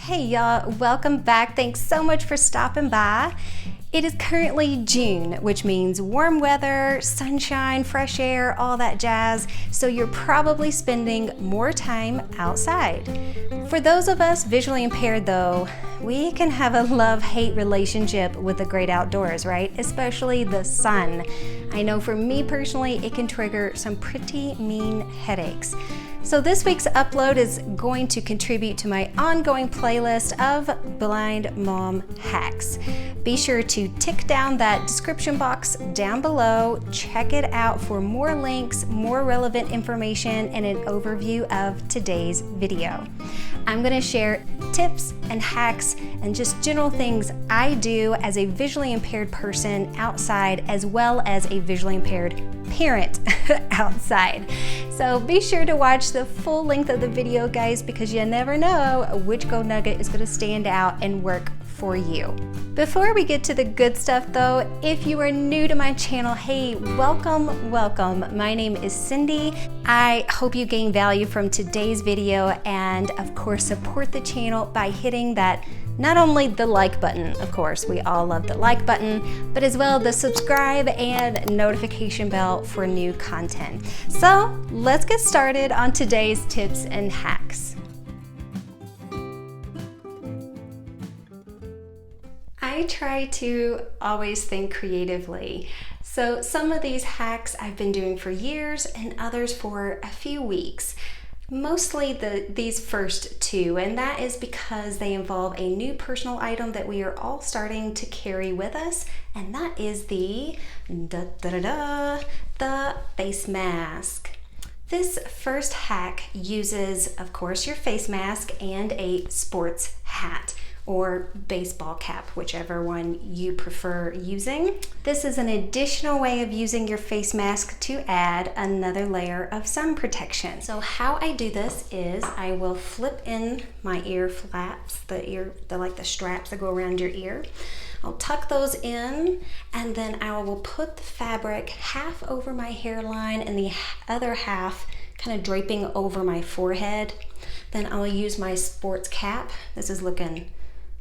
Hey y'all, welcome back. Thanks so much for stopping by. It is currently June, which means warm weather, sunshine, fresh air, all that jazz, so you're probably spending more time outside. For those of us visually impaired though, we can have a love-hate relationship with the great outdoors, right? Especially the sun. I know for me personally, it can trigger some pretty mean headaches. So this week's upload is going to contribute to my ongoing playlist of Blind Mom Hacks. Be sure to tick down that description box down below, check it out for more links, more relevant information, and an overview of today's video. I'm going to share tips and hacks and just general things I do as a visually impaired person outside, as well as a visually impaired parent outside. So be sure to watch the full length of the video, guys, because you never know which gold nugget is going to stand out and work for you. Before we get to the good stuff though, if you are new to my channel, hey, welcome. My name is Cindy. I hope you gain value from today's video, and of course support the channel by hitting that, not only the like button, of course, we all love the like button, but as well the subscribe and notification bell for new content. So let's get started on today's tips and hacks. I try to always think creatively. So some of these hacks I've been doing for years and others for a few weeks. Mostly these first two, and that is because they involve a new personal item that we are all starting to carry with us, and that is the face mask. This first hack uses, of course, your face mask and a sports hat or baseball cap, whichever one you prefer using. This is an additional way of using your face mask to add another layer of sun protection. So how I do this is I will flip in my ear flaps, the straps that go around your ear. I'll tuck those in, and then I will put the fabric half over my hairline and the other half kind of draping over my forehead. Then I'll use my sports cap. This is looking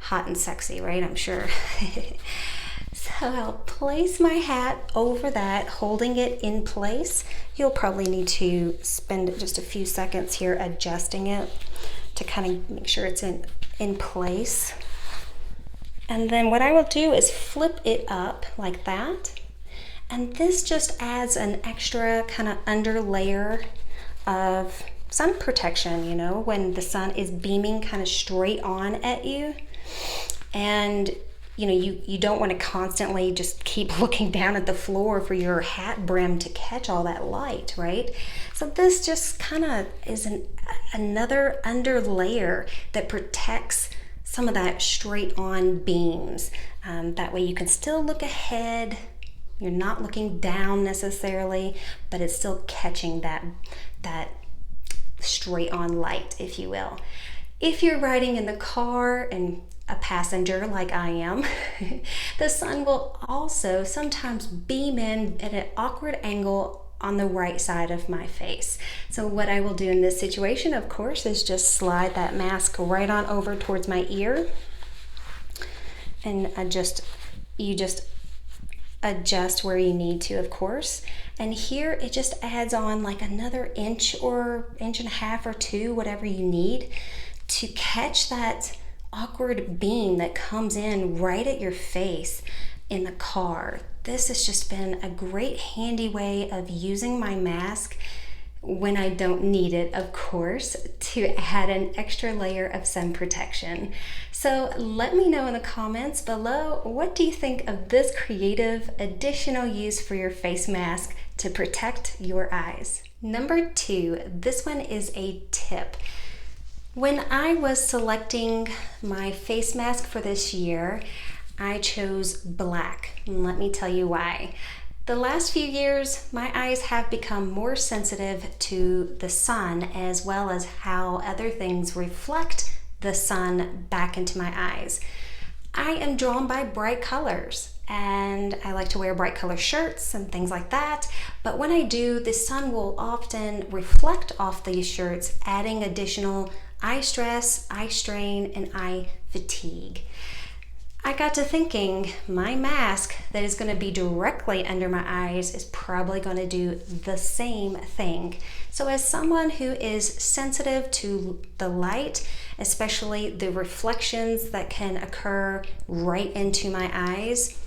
hot and sexy, right? I'm sure. So I'll place my hat over that, holding it in place. You'll probably need to spend just a few seconds here adjusting it to kind of make sure it's in place. And then what I will do is flip it up like that. And this just adds an extra kind of under layer of sun protection, you know, when the sun is beaming kind of straight on at you. And you know, you don't want to constantly just keep looking down at the floor for your hat brim to catch all that light, right? So this just kind of is another under layer that protects some of that straight on beams. That way you can still look ahead. You're not looking down necessarily, but it's still catching that straight on light, if you will. If you're riding in the car and a passenger like I am, the sun will also sometimes beam in at an awkward angle on the right side of my face. So what I will do in this situation, of course, is just slide that mask right on over towards my ear, and you just adjust where you need to, of course. And here it just adds on like another inch or inch and a half or two, whatever you need, to catch that awkward beam that comes in right at your face in the car. This has just been a great handy way of using my mask when I don't need it, of course, to add an extra layer of sun protection. So let me know in the comments below, what do you think of this creative additional use for your face mask to protect your eyes? Number two, this one is a tip. When I was selecting my face mask for this year, I chose black, and let me tell you why. The last few years, my eyes have become more sensitive to the sun, as well as how other things reflect the sun back into my eyes. I am drawn by bright colors, and I like to wear bright color shirts and things like that. But when I do, the sun will often reflect off these shirts, adding additional eye stress, eye strain, and eye fatigue. I got to thinking, my mask that is going to be directly under my eyes is probably going to do the same thing. So as someone who is sensitive to the light, especially the reflections that can occur right into my eyes,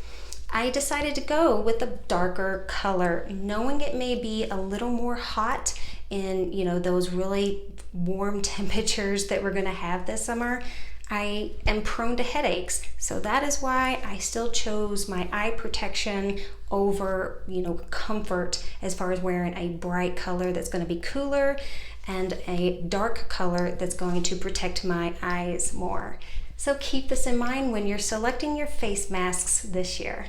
I decided to go with a darker color, knowing it may be a little more hot in, those really warm temperatures that we're going to have this summer. I am prone to headaches, so that is why I still chose my eye protection over, comfort, as far as wearing a bright color that's going to be cooler and a dark color that's going to protect my eyes more. So keep this in mind when you're selecting your face masks this year.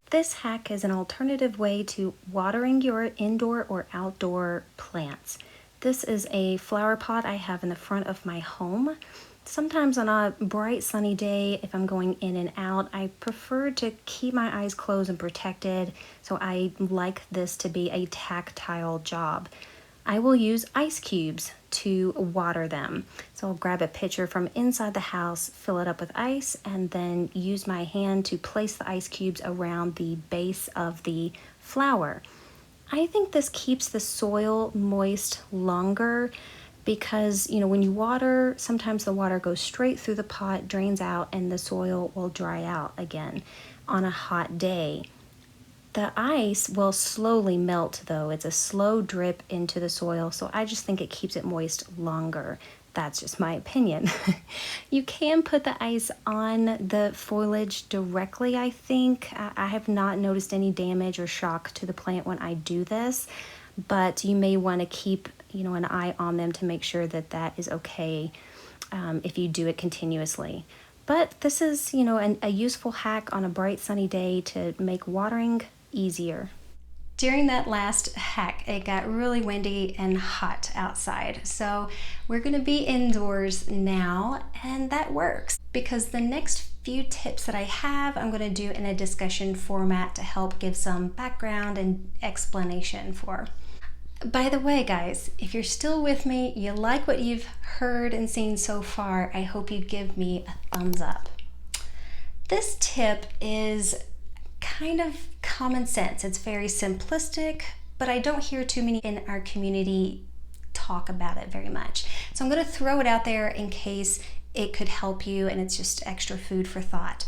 This hack is an alternative way to watering your indoor or outdoor plants. This is a flower pot I have in the front of my home. Sometimes on a bright sunny day, if I'm going in and out, I prefer to keep my eyes closed and protected, so I like this to be a tactile job. I will use ice cubes to water them. So I'll grab a pitcher from inside the house, fill it up with ice, and then use my hand to place the ice cubes around the base of the flower. I think this keeps the soil moist longer because, when you water, sometimes the water goes straight through the pot, drains out, and the soil will dry out again on a hot day. The ice will slowly melt though. It's a slow drip into the soil, so I just think it keeps it moist longer. That's just my opinion. You can put the ice on the foliage directly, I think. I have not noticed any damage or shock to the plant when I do this, but you may want to keep an eye on them to make sure that that is okay if you do it continuously. But this is, a useful hack on a bright sunny day to make watering easier. During that last hack, it got really windy and hot outside. So we're going to be indoors now, and that works because the next few tips that I have, I'm going to do in a discussion format to help give some background and explanation for. By the way, guys, if you're still with me, you like what you've heard and seen so far, I hope you give me a thumbs up. This tip is kind of common sense. It's very simplistic, but I don't hear too many in our community talk about it very much. So I'm going to throw it out there in case it could help you and it's just extra food for thought.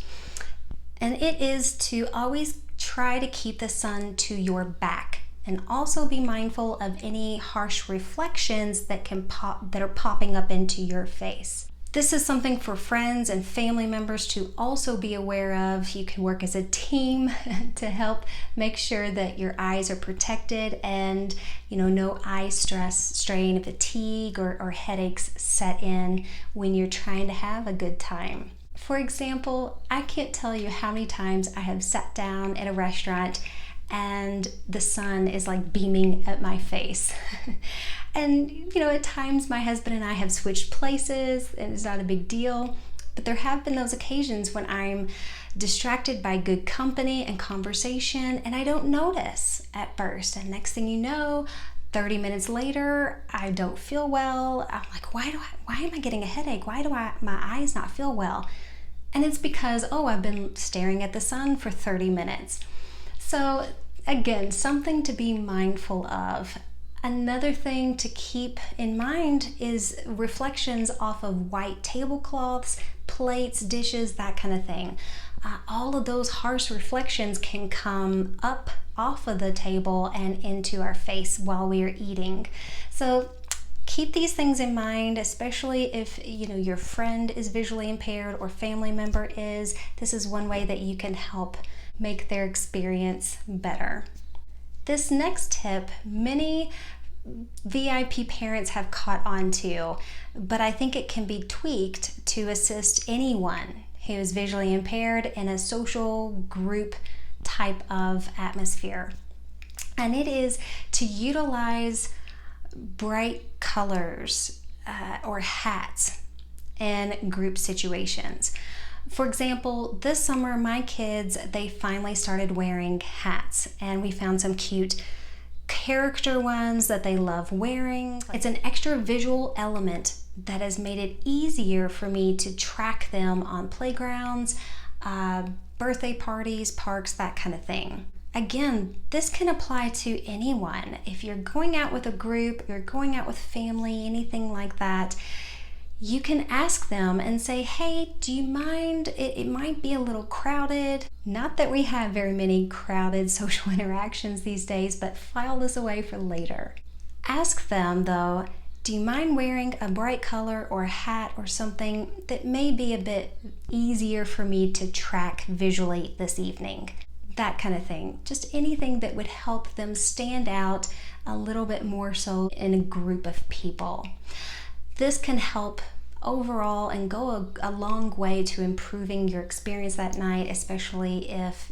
And it is to always try to keep the sun to your back. And also be mindful of any harsh reflections that are popping up into your face. This is something for friends and family members to also be aware of. You can work as a team to help make sure that your eyes are protected and no eye stress, strain, fatigue, or headaches set in when you're trying to have a good time. For example, I can't tell you how many times I have sat down at a restaurant and the sun is like beaming at my face. And at times my husband and I have switched places and it's not a big deal, but there have been those occasions when I'm distracted by good company and conversation and I don't notice at first, and next thing you know, 30 minutes later, I don't feel well. I'm like, why am I getting a headache? Why do my eyes not feel well? And it's because, I've been staring at the sun for 30 minutes. So again, something to be mindful of. Another thing to keep in mind is reflections off of white tablecloths, plates, dishes, that kind of thing. All of those harsh reflections can come up off of the table and into our face while we are eating. So keep these things in mind, especially if your friend is visually impaired or family member is. This is one way that you can help make their experience better. This next tip, many VIP parents have caught on to, but I think it can be tweaked to assist anyone who is visually impaired in a social group type of atmosphere. And it is to utilize bright colors or hats in group situations. For example, this summer my kids, they finally started wearing hats, and we found some cute character ones that they love wearing. It's an extra visual element that has made it easier for me to track them on playgrounds, birthday parties, parks, that kind of thing. Again, this can apply to anyone. If you're going out with a group, you're going out with family, anything like that, you can ask them and say, hey, do you mind? It might be a little crowded. Not that we have very many crowded social interactions these days, but file this away for later. Ask them though, do you mind wearing a bright color or a hat or something that may be a bit easier for me to track visually this evening? That kind of thing. Just anything that would help them stand out a little bit more so in a group of people. This can help overall and go a long way to improving your experience that night, especially if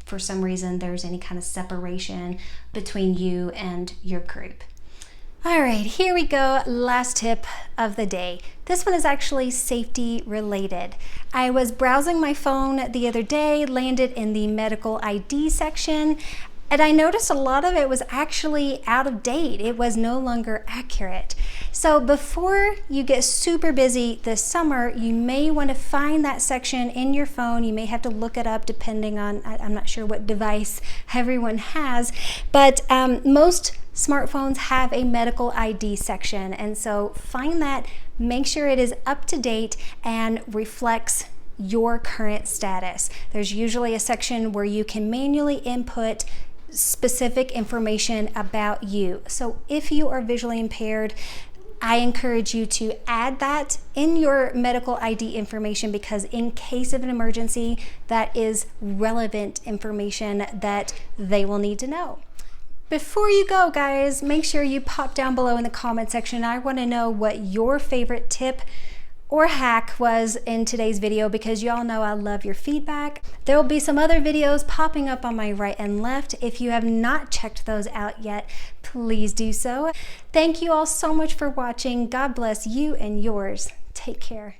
for some reason there's any kind of separation between you and your group. All right, here we go. Last tip of the day. This one is actually safety related. I was browsing my phone the other day, landed in the medical ID section, and I noticed a lot of it was actually out of date. It was no longer accurate. So before you get super busy this summer, you may want to find that section in your phone. You may have to look it up depending on, I'm not sure what device everyone has, but most smartphones have a medical ID section. And so find that, make sure it is up to date and reflects your current status. There's usually a section where you can manually input specific information about you. So if you are visually impaired, I encourage you to add that in your medical ID information, because in case of an emergency, that is relevant information that they will need to know. Before you go, guys, make sure you pop down below in the comment section. I want to know what your favorite tip or hack was in today's video, because y'all know I love your feedback. There will be some other videos popping up on my right and left. If you have not checked those out yet, please do so. Thank you all so much for watching. God bless you and yours. Take care.